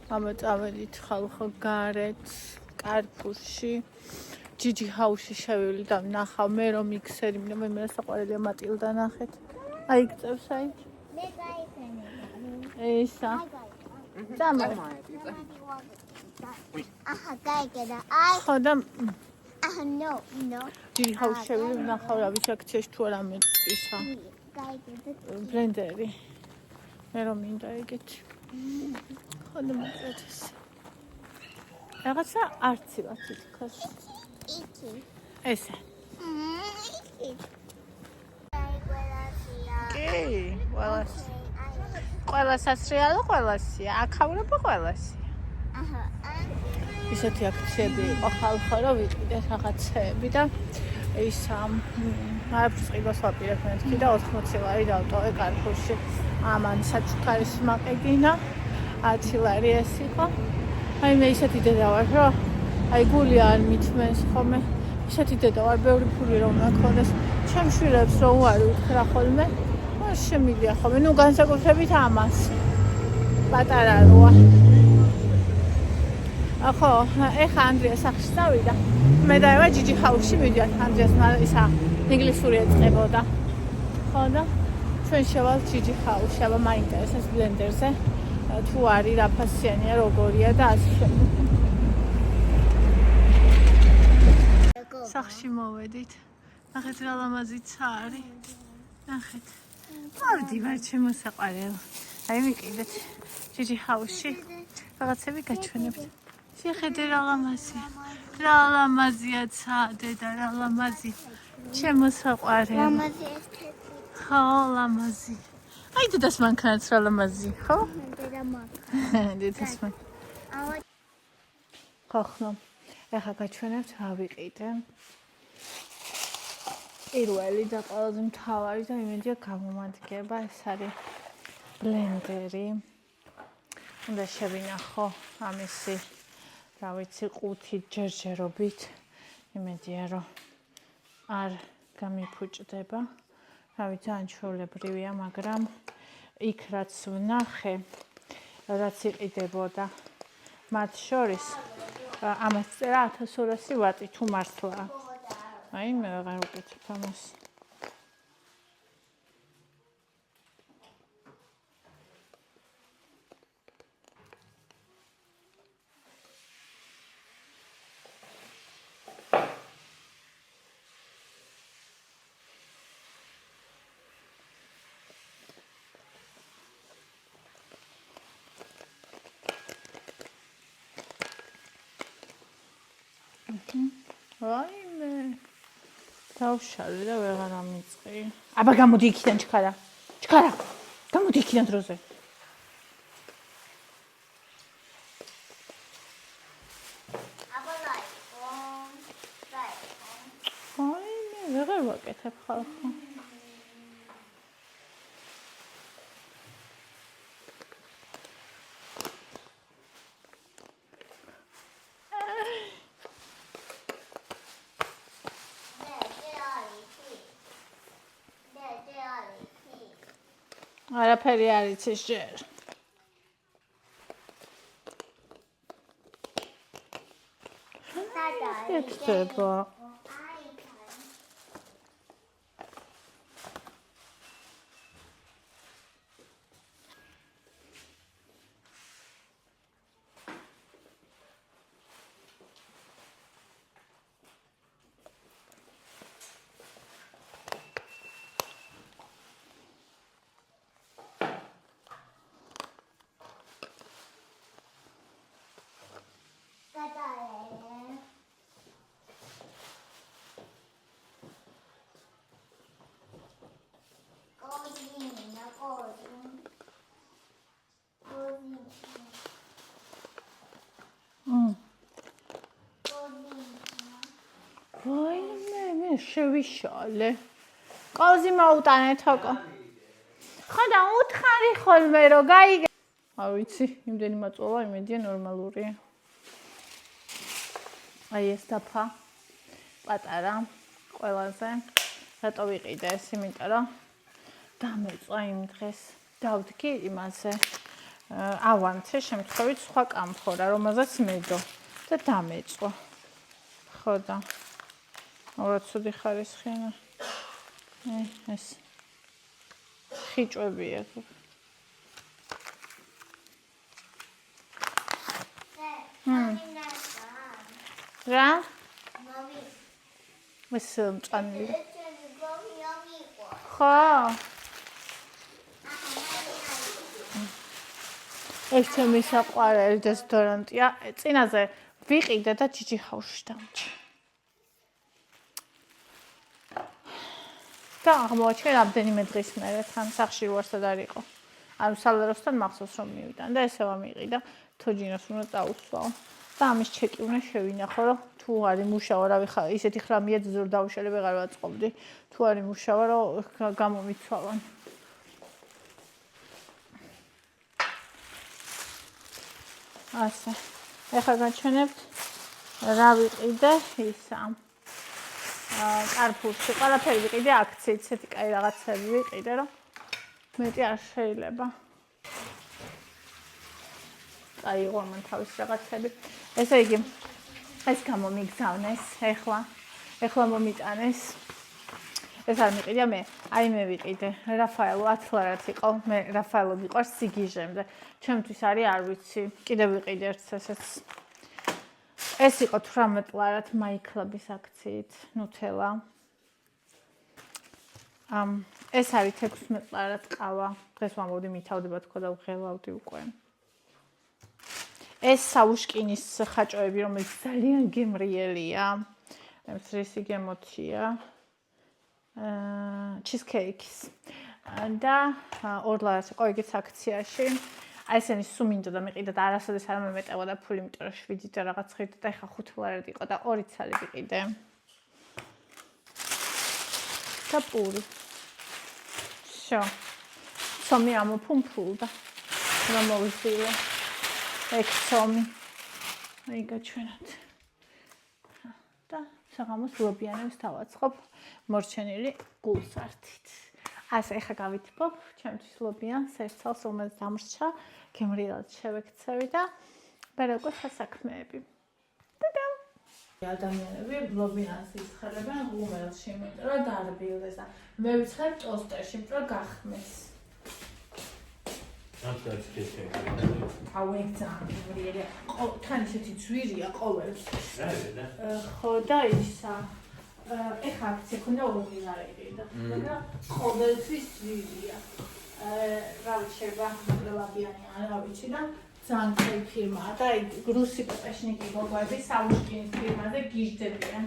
ამოწაველით ხალხო გარეთ კარპუსში ჯიჯი ჰაუსში შევილი და ნახავ მე რომ მიქსერი მე საყვარელია მატილდა ნახეთ აი გწევს აი მე გაიფენე ესა ძამა აჰა გაიგედა აი ხოდა აჰა ნო ჯიჯი ჰაუსში შევილი ნახავ რა ვის აქციაში თუ არა ისა გაიგედა ბლენდერი მე რომ მინდა ეგეთი ხოდა მოწეს რაღაცა არცივაც ითქოს იკი ესა იკი კი ყველა სასრიალო ყველასია აქავრება ყველასია აჰა ისეთი აქციები იყო ხალხო რომ ვიყიდეთ რაღაცეები და ისა არაფერს ყიდვას ვაპირებ მეთქი და 80 ლარი დავტოვე კარპუსში ამან საჩუქარის მაყეგინა 10 ლარი ეს იყო აი მე ისეთი დედა ვარ რომ აი გული არ მithმენს ხოლმე ისეთი დედა ვარ ბევრი ფული რომ მაქონდეს ჩემ შვილებს რო უარი უთხრა ხოლმე მას შემიძლია ხოლმე ნუ განსაკუთრებით ამას პატარა როა ახო ეხა ანდრია სახში წავიდა მე და ევა ჯიჯი ჰაუსში მივიდით ანდრიას ისა ინგლისური ეწყებოდა ხო და ჩვენ შევალ ჯიჯი ჰაუსში აბა მაინტერესებს ბლენდერზე თუ არის რა ფასიანია როგორია და ასე შემდეგ სახში მოვედით ნახეთ რა ლამაზიცა არის ნახეთ მოვდივარ ჩემო საყვარელო აი ვიყიდეთ ჯიჯი ჰაუსში რაღაცები გაჩვენებთ შეხედე რა ლამაზია დედა რა ლამაზი ჩემო საყვარელო ლამაზი ესეთი ხო ლამაზი აი დედას მანქანაც რა ლამაზი ხო დედა მაგ დედას მან ავა ხახნო ეხა გაჩვენებთ რა ვიყიდე პირველი და ყველაზე მთავარი და იმედია გამომადგება ეს არის ბლენდერი უნდა შევინახო ამისი რა ვიცი 5 ჯერჯერობით იმედია რომ არ გამიფუჭდება რა ვიცი ანჩვეულებრივია მაგრამ იქ რაც ვნახე რაც იყიდებოდა მათ შორის ამას წერა 1200 ვატი თუ მართლა აი მე ვეღარ ვუკეთებ ამას რაიმე დავშალე და ვეღარ ამიწყი აბა გამოდი იქიდან ჩქარა გამოდი იქიდან დროზე აბა ლაიკო რაიმე ვეღარ ვაკეთებ ხალხო არაფერი არ იცის ჯერ ეკცება ვაიმე შევიშალე ყოზი მოუტანე თოკო ხოდა უთხარი ხოლმე რომ გაიგე არ ვიცი იმდენი მაწვევა იმედია ნორმალურია აი ეს დაფა პატარა ყველაზე რატო ვიყიდე ეს იმიტომ რომ დამეწვა იმ დღეს დავდგი იმაზე ავანცე შემთხვევით სხვა კამფორა, რომელზეც მედო და დამეწვა. ხო და რა ცუდი ხარისხია. ეს ხიჭვებია. რა? ეს მწანილი. ხო. ეს ჩემი საყვარელი დეზოდორანტია. წინაზე ვიყიდე და ჯიჯიხავში დამჭი. და აღმოაჩინე რამდენიმე დღის მერე თან სახში უარსად არ იყო. ანუ სალაროსთან მახსოვს რომ მივიდან და ესე ვამიყიდა თოჯინოს უნდა წაუსვაო. და ამის ჩეკი უნდა შევინახო რომ თუ არ იმუშავა რა ვიხარ ისეთი ხრამია ზორ დაუშალე ვეღარ ვაწყობდი თუ არ იმუშავა რომ გამომიცვალან. ასე. ეხლა გაჩვენებთ რა ვიყიდე ისა. კარფურში ყველაფერი ვიყიდე აქციით, ესეთი კაი რაღაცები ვიყიდე რომ მეტი არ შეიძლება. აი იყო მან თავის რაღაცები. ესე იგი ეს გამომიგზავნეს ეხლა მომიტანეს. ეს არ მიყიდია მე. აი მე ვიყიდე რაფაელო ათლარად იყო. მე რაფაელო მიყვარს სიგიჟემდე. ჩემთვის არის არ ვიცი. კიდევ ვიყიდე ერთს ესეც. ეს იყო 18 ლარად მაიკლაბის აქციით ნუთელა. ეს არის 16 ლარად ყავა. დღეს ვამბობდი მითავდება თქო და ვღელავდი უკვე. ეს საუშკინის ხაჭოები, რომელიც ძალიან გემრიელია. ეს რისი გემოთია. ჩიზკეიქის. და 2 ლარად იყო იგიც აქციაში. აი ესენი სულ მინდოდა მიყიდა და არასოდეს არ მომეტევოდა ფული, იმიტომ რომ 7 და რაღაც ხედი და ეხა 5 ლარად იყო და 2 ცალი ვიყიდე. და პური. შო. სომი ამოფუმფულდა. რომ მოვისილო. ეგ სომი. აი გაჩვენოთ. და საღამოს ლობიანებს დავაწყობ მორჩენილი გულსართით. ასე ეხა გავითბობ ჩემთვის ლობიანს ერთ წელს რომელიც დამრჩა გემრიელად შევექცევი და მერე უკვე სასაქმეები. ტადამ! ადამიანები ლობიანს იხარებენ ღუმელში, იმიტომ რომ დარბილდეს და მე ვიცხარ ტოსტერში, იმიტომ რომ გახმეს. აუ ეგ ძალიან გემრიელია. თან ისეთი ძვირია ყოველთვის. ხო და ისა ეხა აქცია ქონდა 2 ლარი ყიდა. მაგრამ ყოველთვის ძვირია. რა ვიცი, ლაბიანი არა ვიცი და ძალიან კაი ფირმაა და აი რუსი პეპეშნიკი გოგოები საუშკინის ფირმაზე გიჟდებიან.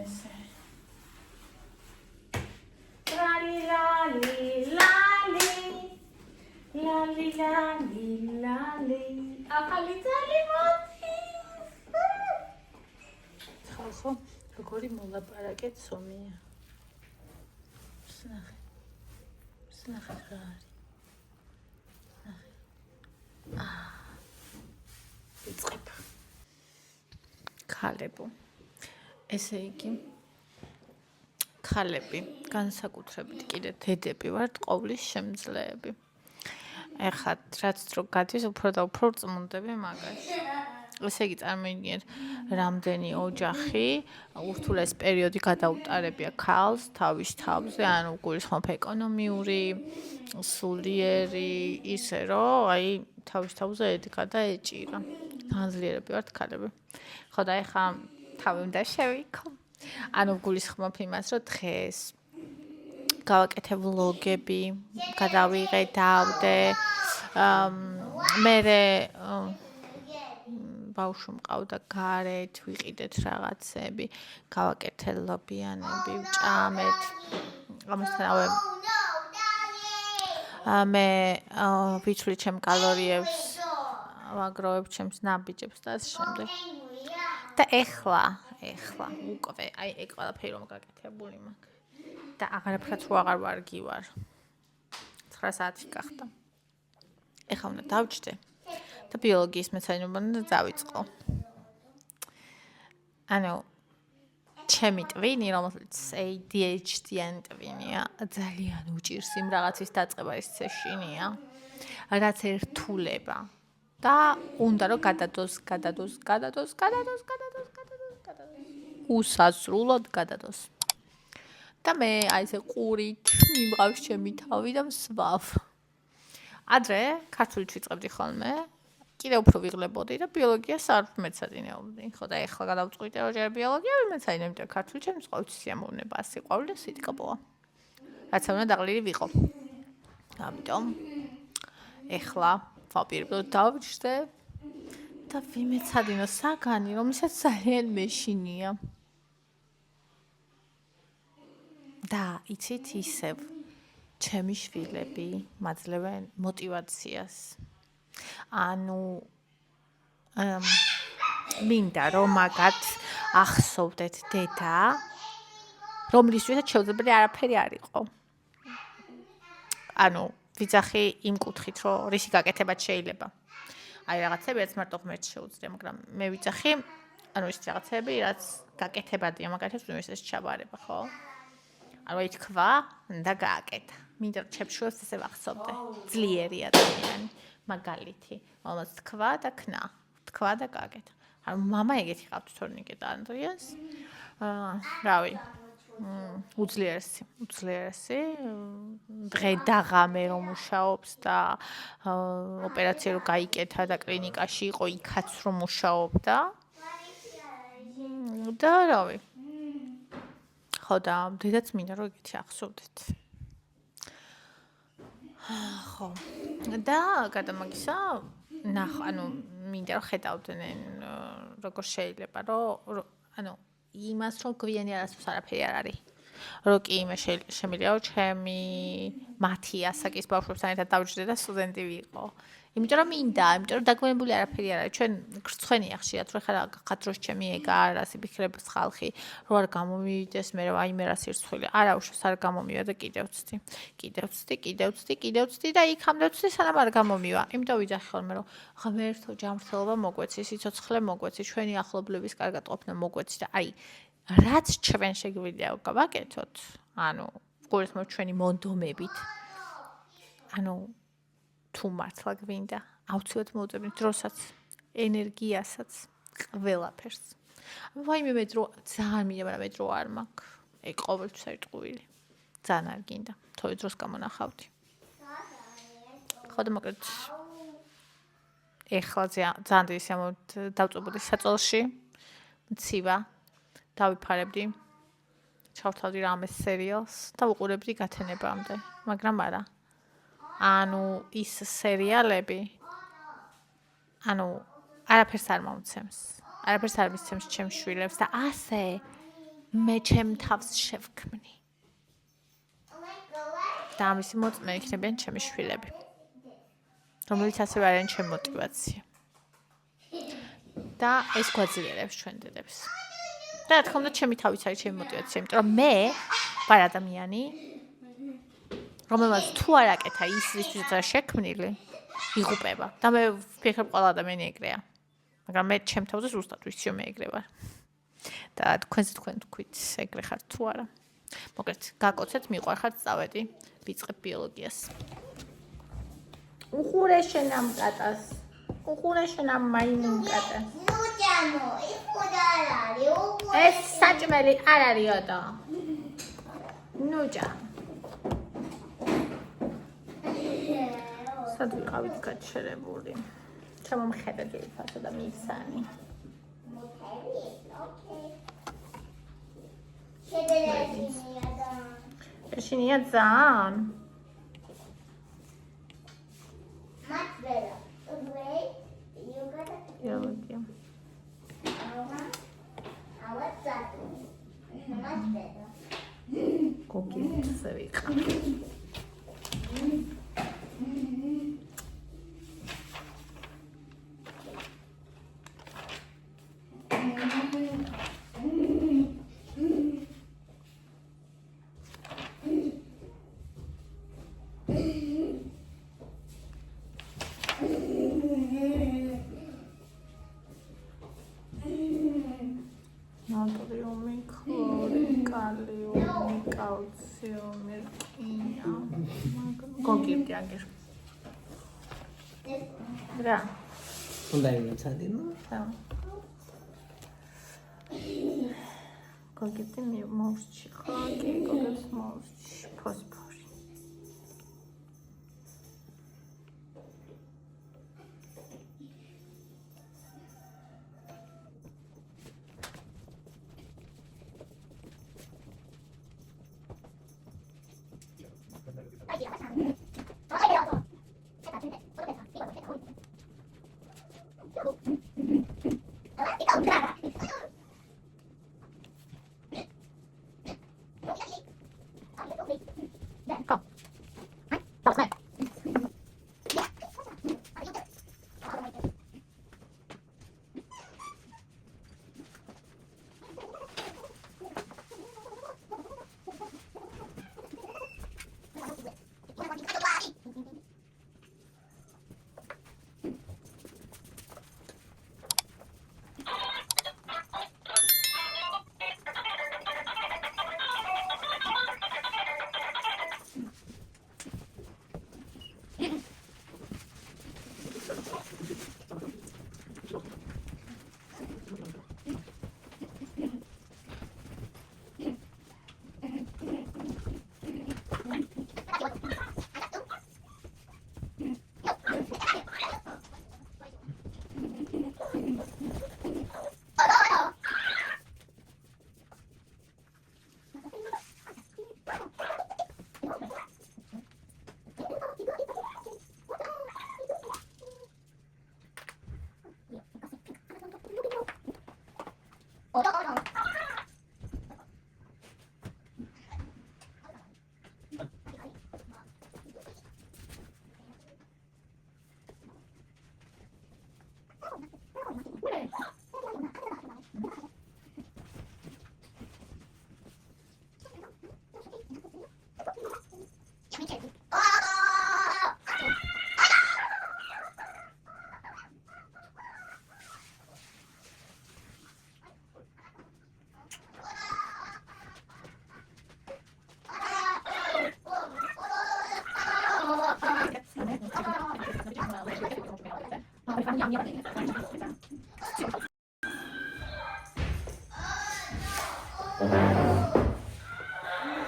ესე. ლალი ლალი ლალი ლალი ლალი ლალი ახალი ძალი მოდის. ხო, როგორი მოლაპარაკეთ სომია. სნახე რა არის. იწყებ. ქალებო. ესე იგი ქალები, განსაკუთრებით კიდე დედები ვართ ყოვლის შემძლეები. ეხლა რაც დრო გადის, უფრო და უფრო წმუნდები მაგაში. ესე იგი წარმოიდგინეთ, რამდენი ოჯახი ურთულეს პერიოდი გადაუტარებია ქალს თავის თავზე, ანუ გულისხმობ ეკონომიური, სულიერი, ისე რომ აი თავის თავზე ედგა და ეჭირა. განძლიერები ვართ ქალები. ხო და ეხლა თავი უნდა შევიქო. ანუ გულისხმობ იმას, რომ დღეს გავაკეთე ვლოგები, გადავიღე, დავდე. მერე ბავშვი მყავდა გარეთ, ვიყიდეთ რაღაცები, გავაკეთე ლობიანები, ვჭამეთ. ამასთანავე მე ვიცვლი ჩემ კალორიებს, ვაგროვებ ჩემს ნაბიჯებს და ასე შემდეგ. და ეხლა უკვე აი ეგ ყველაფერი რომ გაკეთებული მაქვს. და აღარაფრად რო აღარ ვარგი ვარ. 9 საათი გახდა. ეხლა უნდა დავჭდე და ბიოლოგიის მეცადინეობა უნდა დავიწყო. ანუ ჩემი ტვინი, რომელიც ADHD-იანი ტვინია, ძალიან უჭირს იმ რაღაცის დაწყება ის სეშინია, რაც ერთულება და უნდა რომ გადადოს. უსაზრულად გადადოს. და მე აი ესე ყურით მიმყავს ჩემი თავი და მსვავ. ადრე ქართულით ვიწყებდი ხოლმე. კიდე უფრო ვიღლებოდი და ბიოლოგიას არ მეცადინეობდი. ხო და ეხლა გადავწყვიტე რომ ჯერ ბიოლოგია ვერ მეცადინებ და ქართულით ჩემს ყოველთვის სიამოვნება სიყვარული და სიტკბოა. რაც უნდა დაღლილი ვიყო. ამიტომ ეხლა ვაპირებდო დავჭრე და ვიმეცადინო საგანი, რომელსაც ძალიან მეშინია. და იცით ისევ ჩემი შვილები მაძლევენ მოტივაციას. ანუ მინდა რომ მაგათ ახსოვდეთ დედა, რომლისთვისაც შეუძლებელი არაფერი არ იყო. ანუ ვიძახი იმ კუთხით, რომ რისი გაკეთებაც შეიძლება. აი რაღაცებიც მარტო ღმერთს შეუძლია, მაგრამ მე ვიძახი, ანუ ის რაღაცები, რაც გაკეთებადია, მაგალითად უნივერსიტეტში ჩაბარება, ხო? ანუ აი თქვა და გააკეთა. მინდა რომ ჩემს შვილს ესე ვახსოვდე. ძლიერი ადამიანი, მაგალითი, რომელსაც თქვა და ქნა, თქვა და გააკეთა. ანუ მამა ეგეთი ყავთ თორნიკე და ანდრიას. რავი. უძლიერესი. დღე და ღამე რომ მუშაობს და ოპერაცია რო გაიკეთა და კლინიკაში იყო, იქაც რომ მუშაობდა. და რავი. ხო და დედაც მინდა რომ ეგეთი ახსოვდეთ. ხო. და გარდა მაგისა, ანუ მინდა რომ ხედავდნენ როგორ შეიძლება რომ ანუ იმას რომ გვიანი არასდროს არაფერი არ არის. რო კი იმე შემიძლია რომ ჩემი მათი ასაკის ბავშვებთან ერთად დავჯდე და სტუდენტი ვიყო. იმიტომ რომ მინდა, იმიტომ რომ დაგვიანებული არაფერი არ არის. ჩვენ გრცხვენია ხშირად რომ ხარ ხათროს ჩემი ეგა არასი ფიქრებს ხალხი, რომ არ გამომივიდეს მე რა აი მე რა სირცხვილი. არა უშავს არ გამომივა და კიდევ ვწდი და იქამდე ვწდი სანამ არ გამომივა. იმიტომ ვიძახი ხოლმე რომ ღმერთო ჯანმრთელობა მოგვეცი, სიცოცხლე მოგვეცი, ჩვენი ახლობლების კარგად ყოფნა მოგვეცი და აი რაც ჩვენ შეგვიძლია გავაკეთოთ, ანუ გულისხმობ ჩვენი მონდომებით. ანუ თუ მართლა გვინდა, აუცილებლად მოვუწებთ დროსაც, ენერგიასაც, ყველაფერს. ვაიმე მე დრო ძალიან მინდა, მაგრამ მე დრო არ მაქვს. ეგ ყოველთვის არის ტყუილი. ძალიან არ გინდა, თორე დროს გამონახავდი. ხო და მოკლედ ეხლა ძალიან დიდი სიამოვნებით დავწვებოდი საწოლში, მცივა, დავიფარებდი, ჩავთავდი რამე სერიალს და ვუყურებდი გათენებამდე, მაგრამ არა. ანუ ის სერიალები ანუ არაფერს არ მომცემს. არაფერს არ მისცემს ჩემს შვილებს და ასე მე ჩემ თავს შევქმნი. და ამისი მოწმე იქნებიან ჩემი შვილები. რომელიც ასევე არიან ჩემი მოტივაცია. და ეს გვაძლიერებს ჩვენ დედებს. და რა თქმა უნდა ჩემი თავიც არის ჩემი მოტივაცია, იმიტომ რომ მე ვარ ადამიანი, რომელსაც თუ არ აკეთა ის რისთვისაც არის შექმნილი, იღუპება. და მე ვფიქრობ ყველა ადამიანი ეგრეა. მაგრამ მე ჩემ თავზე ზუსტად ვიცი რომ მე ეგრე ვარ. და თქვენ თქვით ეგრე ხართ თუ არა. მოკლედ გაკოცეთ, მიყვარხართ, წავედი, ვიწყებ ბიოლოგიას. უხურე შენ ამ კატას. უხურე შენ ამ მაიმუნკატას. ნუჯანო, იქუდა არ არის. ეს საჭმელი არ არისო და. ნუჯა. სად ვიყავით გაჩერებული. ჩამომხედა ძირფასო და მისანი. შეშინია ძალიან. Biologia. Coquinho, você vê. Not really make გოგირდი აგერ. რა? უნდა იმეცადინო. გოგირდი მოვსჩი ხო? კი, გოგირდს მოვსჩი. ფოსფორი.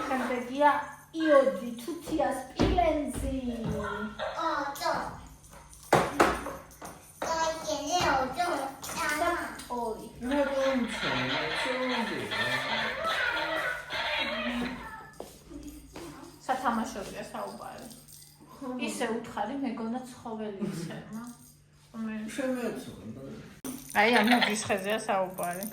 შემდეგია იოდი, თუთია, სპილენძი. ორი. სათამაშოა საუბარი. ისე უთხარი მეგონა ცხოველი იცემა. შემეცო. აი ამ მოგის ხეზეა საუბარი.